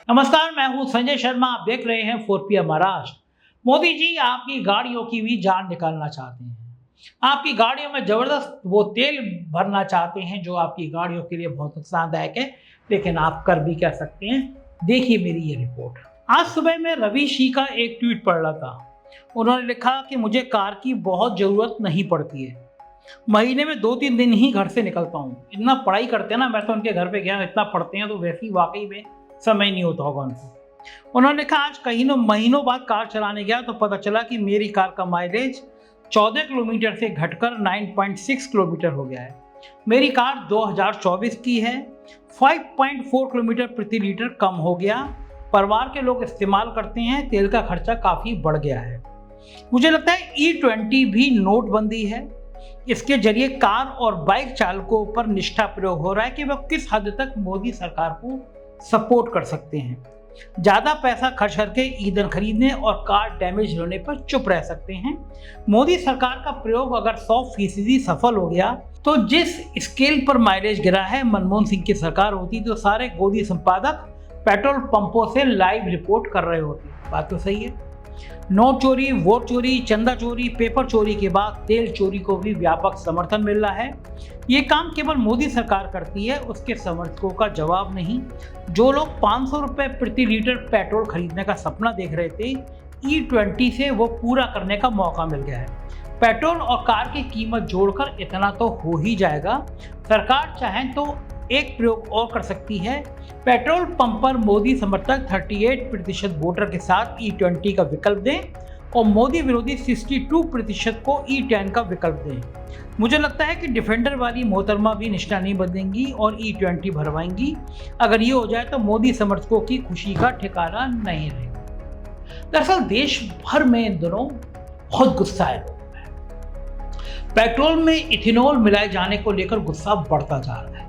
नमस्कार, मैं हूं संजय शर्मा। आप देख रहे हैं 4PM महाराष्ट्र। मोदी जी आपकी गाड़ियों की भी जान निकालना चाहते हैं। आपकी गाड़ियों में जबरदस्त वो तेल भरना चाहते हैं जो आपकी गाड़ियों के लिए बहुत नुकसानदायक है, लेकिन आप कर भी क्या सकते हैं। देखिए मेरी ये रिपोर्ट। आज सुबह मैं रवि शी का एक ट्वीट पढ़ रहा था। उन्होंने लिखा कि मुझे कार की बहुत ज़रूरत नहीं पड़ती है, महीने में 2-3 दिन ही घर से निकलता हूँ। इतना पढ़ाई करते हैं ना, मैं तो उनके घर पे गया, इतना पढ़ते हैं तो वैसे ही वाकई में समय नहीं होता होगा उनको। उन्होंने लिखा, आज कहीं महीनों बाद कार चलाने गया तो पता चला कि मेरी कार का माइलेज 14 किलोमीटर से घटकर 9.6 किलोमीटर हो गया है। मेरी कार 2024 की है। 5.4 किलोमीटर प्रति लीटर कम हो गया। परिवार के लोग इस्तेमाल करते हैं, तेल का खर्चा काफ़ी बढ़ गया है। मुझे लगता है E20 भी नोटबंदी है। इसके जरिए कार और बाइक चालकों पर निष्ठा प्रयोग हो रहा है कि वह किस हद तक मोदी सरकार को सपोर्ट कर सकते हैं। ज़्यादा पैसा खर्च करके ईंधन खरीदने और कार डैमेज होने पर चुप रह सकते हैं। मोदी सरकार का प्रयोग अगर 100% सफल हो गया तो जिस स्केल पर माइलेज गिरा है, मनमोहन सिंह की सरकार होती तो सारे गोदी संपादक पेट्रोल पंपों से लाइव रिपोर्ट कर रहे होते। बात तो सही है। नोट चोरी, वोट चोरी, चंदा चोरी, पेपर चोरी के बाद तेल चोरी को भी व्यापक समर्थन मिल रहा है। ये काम केवल मोदी सरकार करती है, उसके समर्थकों का जवाब नहीं। जो लोग 500 रुपये प्रति लीटर पेट्रोल खरीदने का सपना देख रहे थे, E20 से वो पूरा करने का मौका मिल गया है। पेट्रोल और कार की कीमत जोड़कर इतना तो हो ही जाएगा। सरकार चाहे तो एक प्रयोग और कर सकती है। पेट्रोल पंप पर मोदी समर्थक 38% वोटर के साथ E20 का विकल्प दें और मोदी विरोधी 62% को E10 का विकल्प दें। मुझे लगता है कि डिफेंडर वाली मोहतरमा भी निष्ठा नहीं बदलेंगी और E20 भरवाएंगी। अगर ये हो जाए तो मोदी समर्थकों की खुशी का ठिकाना नहीं रहेगा। दरअसल देश भर में इन दिनों बहुत गुस्सा है लोगों में। पेट्रोल में इथेनॉल मिलाए जाने को लेकर गुस्सा बढ़ता जा रहा है।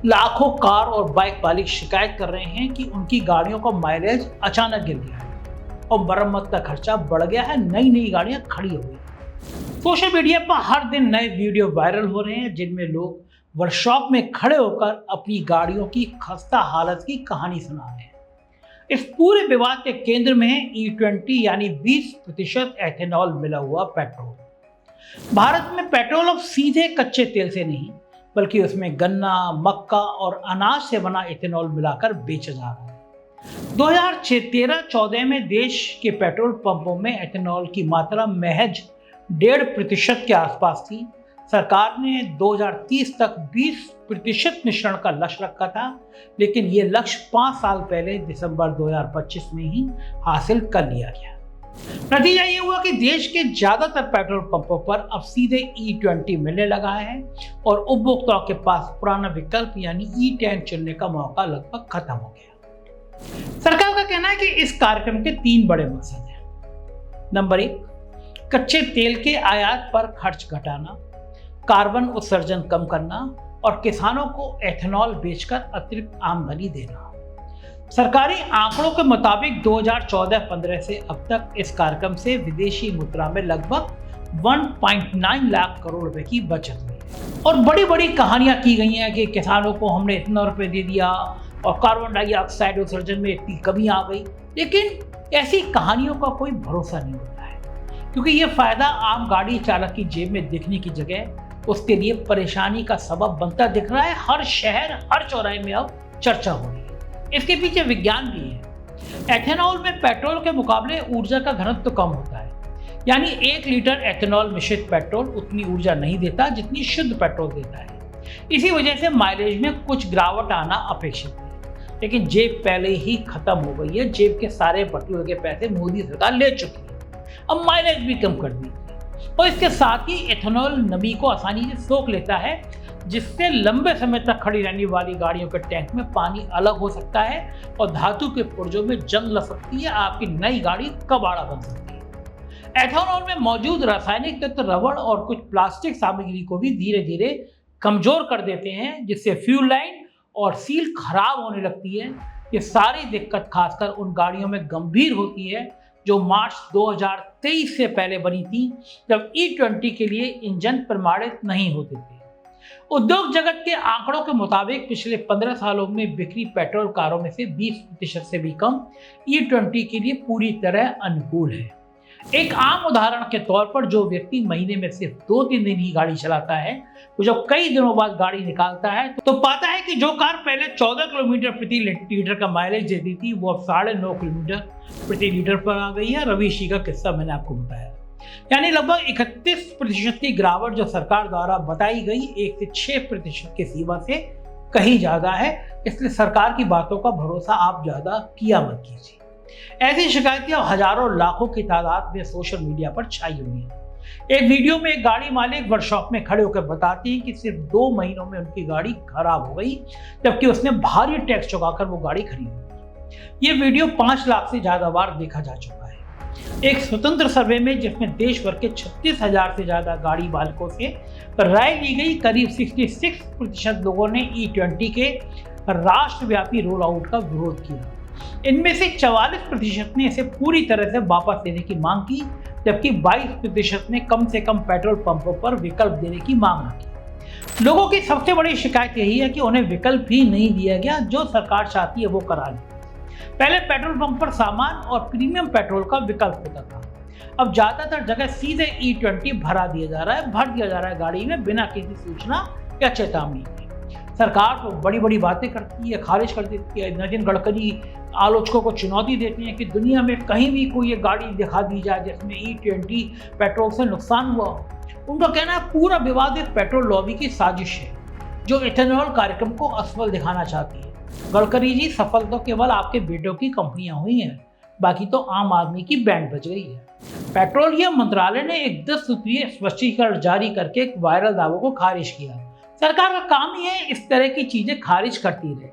लाखों कार और बाइक मालिक शिकायत कर रहे हैं कि उनकी गाड़ियों का माइलेज अचानक गिर गया है और मरम्मत का खर्चा बढ़ गया है। नई गाड़ियां खड़ी हो गई। सोशल मीडिया पर हर दिन नए वीडियो वायरल हो रहे हैं जिनमें लोग वर्कशॉप में खड़े होकर अपनी गाड़ियों की खस्ता हालत की कहानी सुना रहे हैं। इस पूरे विवाद के केंद्र में है E20 यानी 20% एथेनॉल मिला हुआ पेट्रोल। भारत में पेट्रोल अब सीधे कच्चे तेल से नहीं बल्कि उसमें गन्ना, मक्का और अनाज से बना इथेनॉल मिलाकर बेचा जा रहा है। 2013-14 में देश के पेट्रोल पंपों में एथेनॉल की मात्रा महज 1.5% के आसपास थी। सरकार ने 2030 तक 20% मिश्रण का लक्ष्य रखा था, लेकिन ये लक्ष्य 5 साल पहले दिसंबर 2025 में ही हासिल कर लिया गया। नतीजा ये हुआ कि देश के ज्यादातर पेट्रोल पंपों पर अब सीधे E20 मिलने लगा है और उपभोक्ताओं के पास पुराना विकल्प यानी E10 चुनने का मौका लगभग खत्म हो गया। सरकार का कहना है कि इस कार्यक्रम के 3 बड़े मकसद हैं। नंबर 1, कच्चे तेल के आयात पर खर्च घटाना, कार्बन उत्सर्जन कम करना और किसानों को एथेनॉल बेचकर अतिरिक्त आमदनी देना। सरकारी आंकड़ों के मुताबिक 2014-15 से अब तक इस कार्यक्रम से विदेशी मुद्रा में लगभग 1.9 लाख करोड़ रुपए की बचत हुई है। और बड़ी बड़ी कहानियां की गई हैं कि किसानों को हमने इतना रुपए दे दिया और कार्बन डाइऑक्साइड उत्सर्जन में इतनी कमी आ गई, लेकिन ऐसी कहानियों का कोई भरोसा नहीं होता है, क्योंकि ये फायदा आम गाड़ी चालक की जेब में दिखने की जगह उसके लिए परेशानी का सबब बनता दिख रहा है। हर शहर, हर चौराहे में अब चर्चा हो रही है। इसके पीछे विज्ञान भी है। एथेनॉल में पेट्रोल के मुकाबले ऊर्जा का घनत्व तो कम होता है, यानी 1 लीटर एथेनॉल मिश्रित पेट्रोल उतनी ऊर्जा नहीं देता जितनी शुद्ध पेट्रोल देता है। इसी वजह से माइलेज में कुछ गिरावट आना अपेक्षित है, लेकिन जेब पहले ही खत्म हो गई है। जेब के सारे बटुए के पैसे मोदी सरकार ले चुकी है, अब माइलेज भी कम कर दी और इसके साथ ही एथेनॉल नमी को आसानी से सोख लेता है, जिससे लंबे समय तक खड़ी रहने वाली गाड़ियों के टैंक में पानी अलग हो सकता है और धातु के पुर्जों में जंग लग सकती है। आपकी नई गाड़ी कबाड़ा बन सकती है। एथेनॉल में मौजूद रासायनिक तत्व रबड़ और कुछ प्लास्टिक सामग्री को भी धीरे धीरे कमजोर कर देते हैं, जिससे फ्यूल लाइन और सील खराब होने लगती है। ये सारी दिक्कत खासकर उन गाड़ियों में गंभीर होती है जो मार्च 2023 से पहले बनी थी, जब E20 के लिए इंजन प्रमाणित नहीं होते थे। उद्योग जगत के आंकड़ों के मुताबिक पिछले 15 सालों में बिक्री पेट्रोल कारों में से 20% से भी कम E20 के लिए पूरी तरह अनुकूल है। एक आम उदाहरण के तौर पर जो व्यक्ति महीने में सिर्फ 2-3 दिन ही गाड़ी चलाता है, वो जब कई दिनों बाद गाड़ी निकालता है तो पाता है कि जो कार पहले 14 किलोमीटर प्रति लीटर का माइलेज देती थी, वो अब 9.5 किलोमीटर प्रति लीटर पर आ गई है। रवि जी का किस्सा मैंने आपको बताया, यानी लगभग 31% की गिरावट जो सरकार द्वारा बताई गई 1 से 6% की सीमा से कहीं ज्यादा है। इसलिए सरकार की बातों का भरोसा आप ज्यादा किया मत कीजिए। ऐसी शिकायतें हजारों लाखों की तादाद में सोशल मीडिया पर छाई हुई हैं। एक वीडियो में एक गाड़ी मालिक वर्कशॉप में खड़े होकर बताती है कि सिर्फ 2 महीनों में उनकी गाड़ी खराब हो गई, जबकि उसने भारी टैक्स चुकाकर वो गाड़ी खरीदी। ये वीडियो 5 लाख से ज्यादा बार देखा जा चुका है। एक स्वतंत्र सर्वे में जिसमें देश भर के 36,000 से ज्यादा गाड़ी मालिकों से राय ली गई, करीब 66% लोगों ने E20 के राष्ट्रव्यापी रोल आउट का विरोध किया। इनमें से 44% ने इसे पूरी तरह से वापस लेने की मांग की, जबकि 22% ने कम से कम पेट्रोल पंपों पर विकल्प देने की मांग की। लोगों की सबसे बड़ी शिकायत यही है कि उन्हें विकल्प ही नहीं दिया गया, जो सरकार चाहती है वो करा ली। पहले पेट्रोल पंप पर सामान और प्रीमियम पेट्रोल का विकल्प होता था, अब ज्यादातर जगह सीधे E20 भर दिया जा रहा है गाड़ी में बिना किसी सूचना या चेतावनी के। सरकार तो बड़ी बड़ी बातें करती है, खारिज कर देती है। नितिन गडकरी आलोचकों को चुनौती देती हैं कि दुनिया में कहीं भी कोई एक गाड़ी दिखा दी जाए जिसमें E20 पेट्रोल से नुकसान हुआ। उनका कहना है पूरा विवाद एक पेट्रोल लॉबी की साजिश है जो इथेनॉल कार्यक्रम को असफल दिखाना चाहती है। गडकरी जी, सफल तो केवल आपके बेटों की कंपनियां हुई हैं, बाकी तो आम आदमी की बैंड बज गई है। पेट्रोलियम मंत्रालय ने एक 10 सूत्रीय स्पष्टीकरण जारी करके एक वायरल दावों को खारिज किया। सरकार का काम ही है इस तरह की चीजें खारिज करती रहे,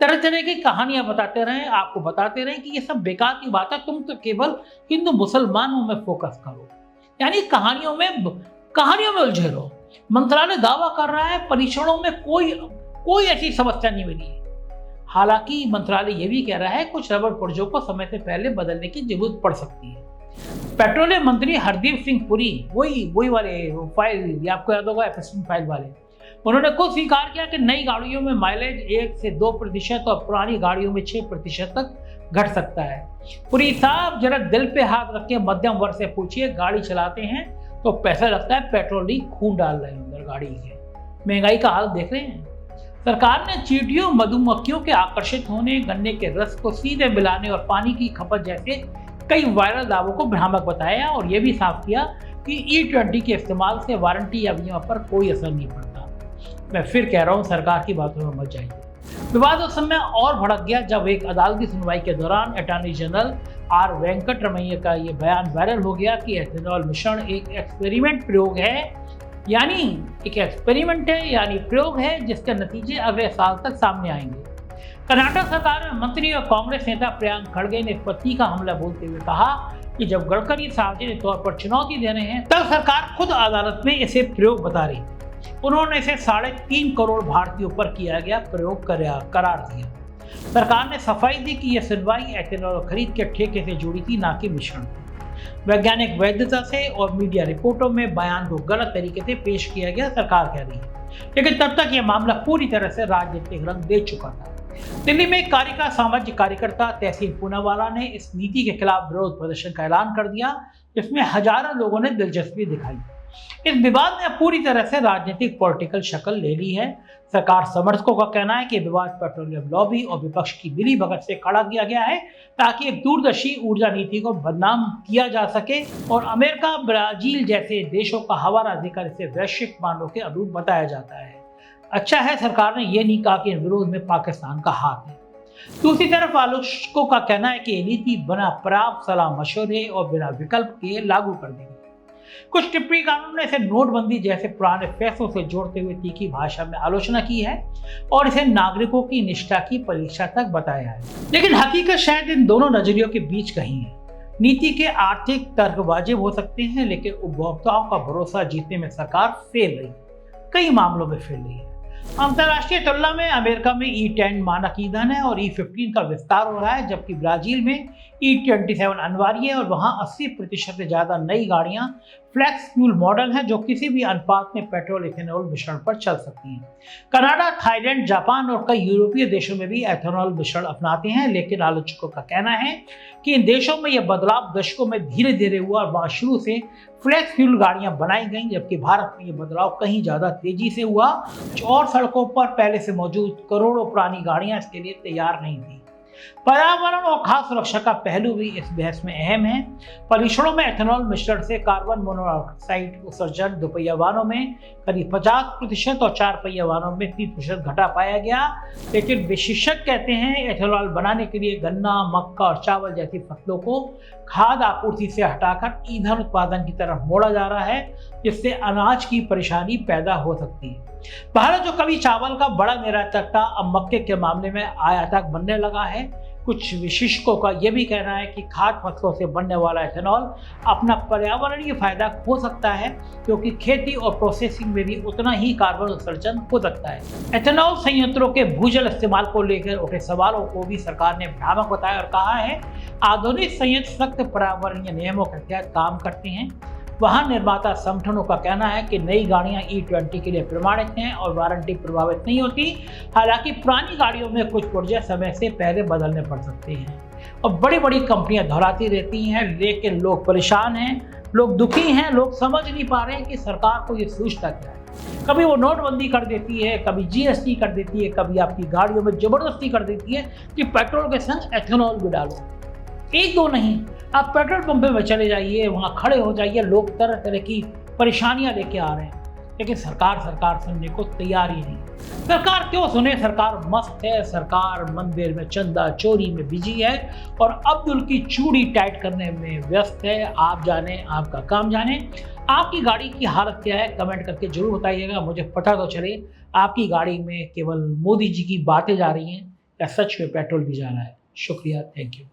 तरह तरह की कहानियां बताते रहे, आपको बताते रहे कि ये सब बेकार की बात है, तुम तो केवल हिंदू मुसलमानों में फोकस करो, यानी कहानियों में उलझे रहो। मंत्रालय दावा कर रहा है परीक्षणों में कोई ऐसी समस्या नहीं मिली। हालांकि मंत्रालय ये भी कह रहा है कुछ रबड़ पुर्जों को समय से पहले बदलने की जरूरत पड़ सकती है। पेट्रोलियम मंत्री हरदीप सिंह पुरी, वही वाले फाइल, आपको याद होगा एफएसएन फाइल वाले, उन्होंने खुद स्वीकार किया कि नई गाड़ियों में माइलेज 1 से 2% और पुरानी गाड़ियों में 6% तक घट सकता है। पुरी साहब, जरा दिल पे हाथ रख के मध्यम वर्ग से पूछिए, गाड़ी चलाते हैं तो पैसा लगता है पेट्रोल नहीं खून डाल रहे हैं अंदर गाड़ी के। महंगाई का हाल देख रहे हैं। सरकार ने चींटियों, मधुमक्खियों के आकर्षित होने, गन्ने के रस को सीधे मिलाने और पानी की खपत जैसे कई वायरल दावों को भ्रामक बताया और यह भी साफ किया कि E20 के इस्तेमाल से वारंटी या बीमा पर कोई असर नहीं पड़ता। मैं फिर कह रहा हूँ, सरकार की बातों में मत जाइए। विवाद उस समय और भड़क गया जब एक अदालती सुनवाई के दौरान अटॉर्नी जनरल आर वेंकटरमैया का ये बयान वायरल हो गया कि एथेनॉल मिश्रण एक एक्सपेरिमेंट प्रयोग है, यानी प्रयोग है जिसके नतीजे अगले साल तक सामने आएंगे। कर्नाटक सरकार में मंत्री और कांग्रेस नेता प्रियंका खड़गे ने पति का हमला बोलते हुए कहा कि जब गडकरी सार्वजनिक तौर पर चुनौती दे रहे हैं तब सरकार खुद अदालत में इसे प्रयोग बता रही थी। उन्होंने इसे 3.5 करोड़ भारतीयों पर किया गया प्रयोग करार दिया। सरकार ने सफाई दी कि यह सुनवाई एथेनॉल खरीद के ठेके से जुड़ी थी, ना कि मिश्रण से। वैज्ञानिक वैधता से और मीडिया रिपोर्टों में बयान को गलत तरीके से पेश किया गया, सरकार कह रही है। लेकिन तब तक यह मामला पूरी तरह से राजनीतिक रंग दे चुका था। दिल्ली में सामाजिक कार्यकर्ता तहसीन पूनावाला ने इस नीति के खिलाफ विरोध प्रदर्शन का ऐलान कर दिया, जिसमें हजारों लोगों ने दिलचस्पी दिखाई। इस विवाद ने पूरी तरह से राजनीतिक पॉलिटिकल शक्ल ले ली है। सरकार समर्थकों का कहना है कि विवाद पेट्रोलियम लॉबी और विपक्ष की मिलीभगत से खड़ा किया गया है ताकि एक दूरदर्शी ऊर्जा नीति को बदनाम किया जा सके और अमेरिका, ब्राजील जैसे देशों का हवाला देकर इसे वैश्विक मानों के अनुरूप बताया जाता है। अच्छा है सरकार ने यह नहीं कहा कि विरोध में पाकिस्तान का हाथ है। दूसरी तरफ आलोचकों का कहना है कि ये नीति बिना पर्याप्त सलाह मशवरे और बिना विकल्प के लागू कर दी। कुछ टिप्पणीकारों ने इसे नोटबंदी जैसे पुराने फैसलों से जोड़ते हुए तीखी भाषा में आलोचना की है और इसे नागरिकों की निष्ठा की परीक्षा तक बताया है। लेकिन हकीकत शायद इन दोनों नजरियों के बीच कहीं है। नीति के आर्थिक तर्क वाजिब हो सकते हैं, लेकिन उपभोक्ताओं का भरोसा जीतने में सरकार फेल रही है, कई मामलों में फेल रही है। अंतर्राष्ट्रीय तुलना में अमेरिका में E10 मानक ईंधन है और E15 का विस्तार हो रहा है, जबकि ब्राजील में E27 अनिवार्य है और वहां 80% से ज़्यादा नई गाड़ियां फ्लेक्स फ्यूल मॉडल हैं जो किसी भी अनुपात में पेट्रोल इथेनॉल मिश्रण पर चल सकती हैं। कनाडा, थाईलैंड, जापान और कई यूरोपीय देशों में भी एथेनॉल मिश्रण अपनाते हैं, लेकिन आलोचकों का कहना है कि इन देशों में यह बदलाव दशकों में धीरे धीरे हुआ और वहाँ शुरू से फ्लेक्स फ्यूल गाड़ियां बनाई गईं, जबकि भारत में यह बदलाव कहीं ज़्यादा तेजी से हुआ और सड़कों पर पहले से मौजूद करोड़ों पुरानी गाड़ियां इसके लिए तैयार नहीं थी। पर्यावरण और खाद्य सुरक्षा का पहलू भी इस बहस में अहम है। परीक्षणों में एथेनॉल मिश्रण से कार्बन मोनोऑक्साइड उत्सर्जन दोपहिया वाहनों में करीब 50% और 4 पहिया वाहनों में 30% घटा पाया गया, लेकिन विशेषज्ञ कहते हैं एथेनॉल बनाने के लिए गन्ना, मक्का और चावल जैसी फसलों को खाद्य आपूर्ति से हटाकर ईंधन उत्पादन की तरफ मोड़ा जा रहा है, जिससे अनाज की परेशानी पैदा हो सकती है। भारत, जो कभी चावल का बड़ा निर्यातक था, अब मक्के के मामले में आयातक बनने लगा है। कुछ विशेषज्ञों का यह भी कहना है कि खाद्य फसलों से बनने वाला एथेनॉल अपना पर्यावरणीय फायदा हो सकता है, क्योंकि खेती और प्रोसेसिंग में भी उतना ही कार्बन उत्सर्जन हो सकता है। एथेनॉल संयंत्रों के भूजल इस्तेमाल को लेकर उठे सवालों को भी सरकार ने भ्रामक बताया और कहा है आधुनिक संयंत्र सख्त पर्यावरणीय नियमों के तहत काम करते हैं। वाहन निर्माता संगठनों का कहना है कि नई गाड़ियां E20 के लिए प्रमाणित हैं और वारंटी प्रभावित नहीं होती। हालांकि पुरानी गाड़ियों में कुछ पुर्जे समय से पहले बदलने पड़ सकते हैं और बड़ी बड़ी कंपनियां दोहराती रहती हैं, लेकिन लोग परेशान हैं, लोग दुखी हैं, लोग समझ नहीं पा रहे हैं कि सरकार को ये सूझता क्या है। कभी वो नोटबंदी कर देती है, कभी GST कर देती है, कभी आपकी गाड़ियों में जबरदस्ती कर देती है कि पेट्रोल के संग एथेनॉल भी डालो। एक दो नहीं, आप पेट्रोल पंप में चले जाइए, वहाँ खड़े हो जाइए, लोग तरह तरह की परेशानियां लेके आ रहे हैं, लेकिन सरकार सुनने को तैयार ही नहीं। सरकार क्यों सुने? सरकार मस्त है, सरकार मंदिर में चंदा चोरी में बिजी है और अब्दुल की चूड़ी टाइट करने में व्यस्त है। आप जाने, आपका काम जाने। आपकी गाड़ी की हालत क्या है, कमेंट करके जरूर बताइएगा, मुझे पता तो चले आपकी गाड़ी में केवल मोदी जी की बातें जा रही हैं या सच में पेट्रोल भी जा रहा है। शुक्रिया, थैंक यू।